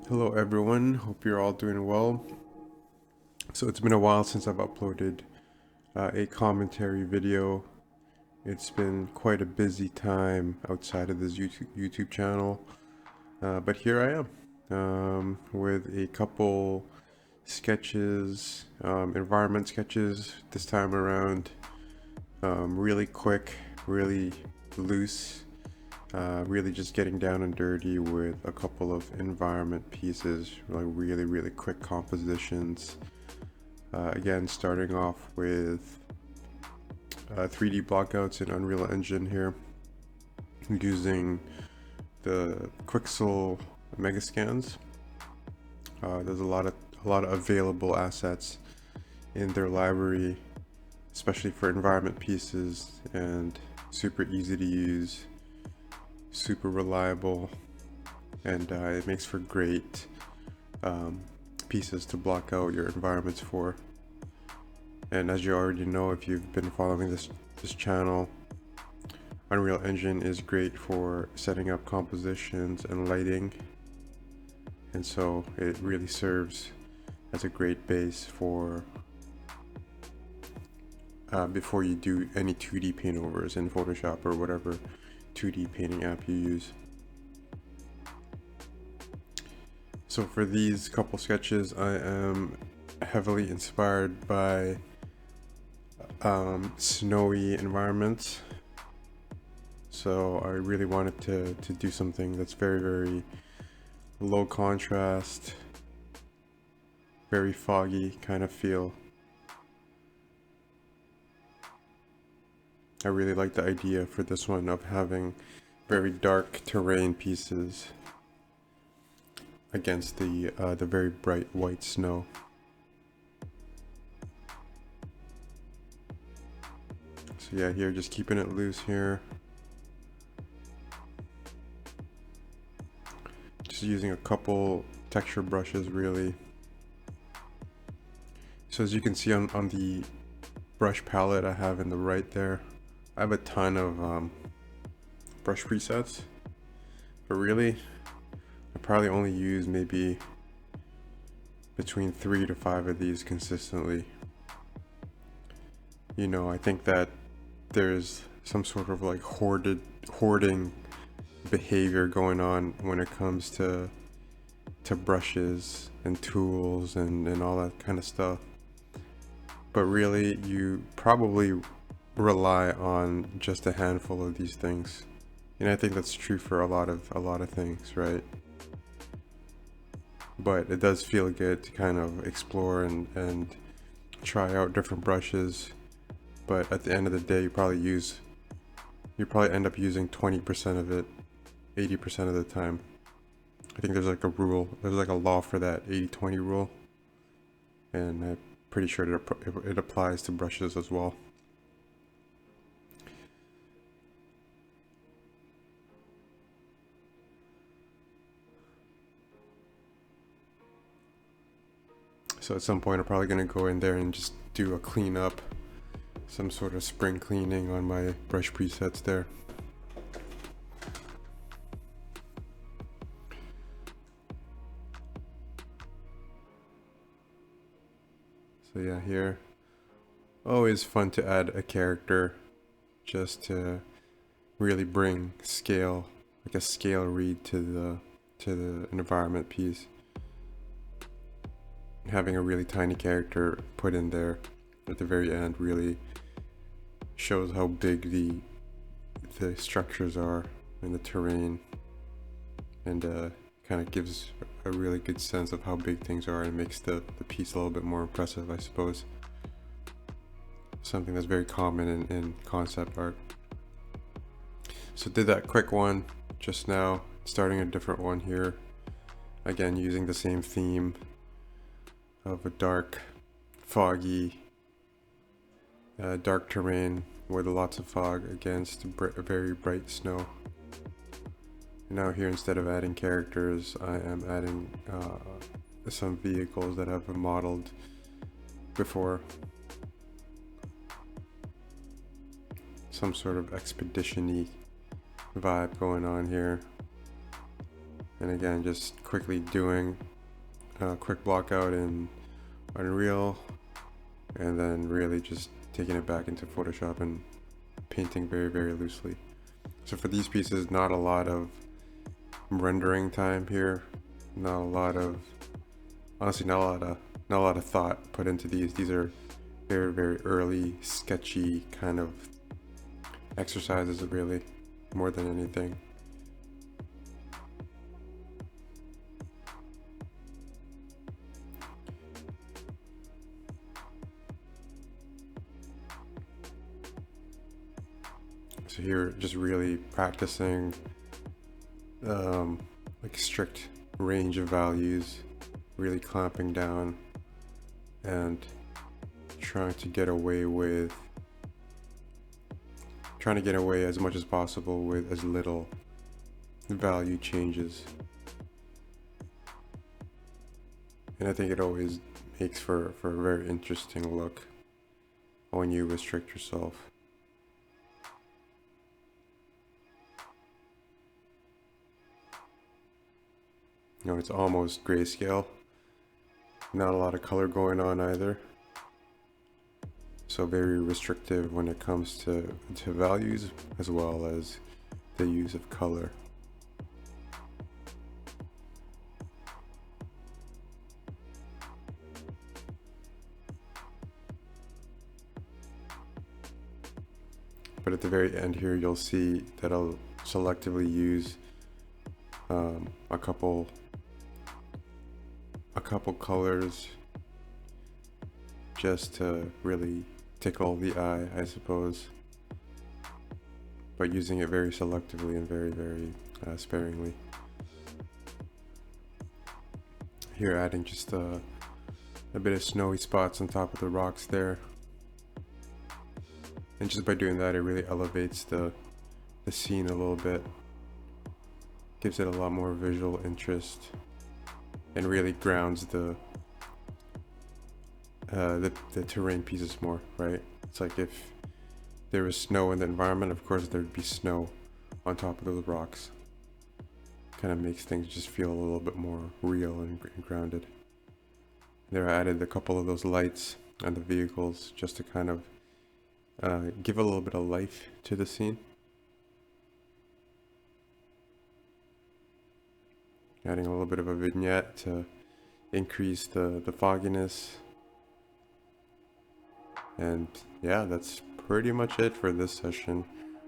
Hello everyone, hope you're all doing well. So it's been a while since I've uploaded a commentary video. It's been quite a busy time outside of this YouTube channel, but here I am with a couple sketches, environment sketches this time around. Really quick, really loose. Really just getting down and dirty with a couple of environment pieces, like really quick compositions. Again, starting off with 3D blockouts in Unreal Engine here, using the Quixel Megascans. There's a lot of available assets in their library, especially for environment pieces, and super easy to use, super reliable, and it makes for great pieces to block out your environments for. And as you already know, if you've been following this channel, Unreal Engine is great for setting up compositions and lighting, and so it really serves as a great base for before you do any 2D paintovers in Photoshop or whatever 2D painting app you use. So for these couple sketches, I am heavily inspired by snowy environments. So I really wanted to do something that's very low contrast, very foggy kind of feel. I really like the idea for this one of having very dark terrain pieces against the very bright white snow. So yeah, here just keeping it loose here. Just using a couple texture brushes really. So as you can see on the brush palette I have in the right there, I have a ton of brush presets, but really I probably only use maybe between 3 to 5 of these consistently. You know, I think that there's some sort of like hoarding behavior going on when it comes to brushes and tools and all that kind of stuff. But really, you probably rely on just a handful of these things, and I think that's true for a lot of things, right? But it does feel good to kind of explore and try out different brushes. But at the end of the day, you probably end up using 20% of it 80% of the time. I think there's like a rule, there's like a law for that 80-20 rule, and I'm pretty sure it applies to brushes as well. So at some point I'm probably going to go in there and just do a cleanup, some sort of spring cleaning on my brush presets there. So yeah, here, always fun to add a character just to really bring scale, like a scale read to the environment piece. Having a really tiny character put in there at the very end really shows how big the structures are and the terrain, and kind of gives a really good sense of how big things are, and makes the piece a little bit more impressive, I suppose. Something that's very common in concept art. So did that quick one just now, starting a different one here, again using the same theme of a dark, foggy, dark terrain with lots of fog against very bright snow. And now here, instead of adding characters, I am adding some vehicles that I've modeled before. Some sort of expedition-y vibe going on here. And again, just quickly doing a quick block out in Unreal, and then really just taking it back into Photoshop and painting very, very loosely. So for these pieces, not a lot of rendering time here, not a lot of, honestly, not a lot of thought put into these. These are very, very early, sketchy kind of exercises, really, more than anything. So here, just really practicing like strict range of values, really clamping down and trying to get away as much as possible with as little value changes. And I think it always makes for a very interesting look when you restrict yourself. You know, it's almost grayscale. Not a lot of color going on either. So very restrictive when it comes to values as well as the use of color. But at the very end here, you'll see that I'll selectively use a couple colors just to really tickle the eye, I suppose, but using it very selectively and very, very sparingly. Here adding just a bit of snowy spots on top of the rocks there. And just by doing that, it really elevates the scene a little bit. Gives it a lot more visual interest and really grounds the terrain pieces more, right? It's like if there was snow in the environment, of course there'd be snow on top of those rocks. Kind of makes things just feel a little bit more real and grounded. There I added a couple of those lights on the vehicles just to kind of give a little bit of life to the scene. Adding a little bit of a vignette to increase the fogginess. And yeah, that's pretty much it for this session.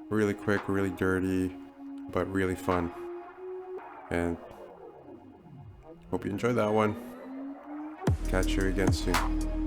Really quick, really dirty, but really fun. And hope you enjoyed that one. Catch you again soon.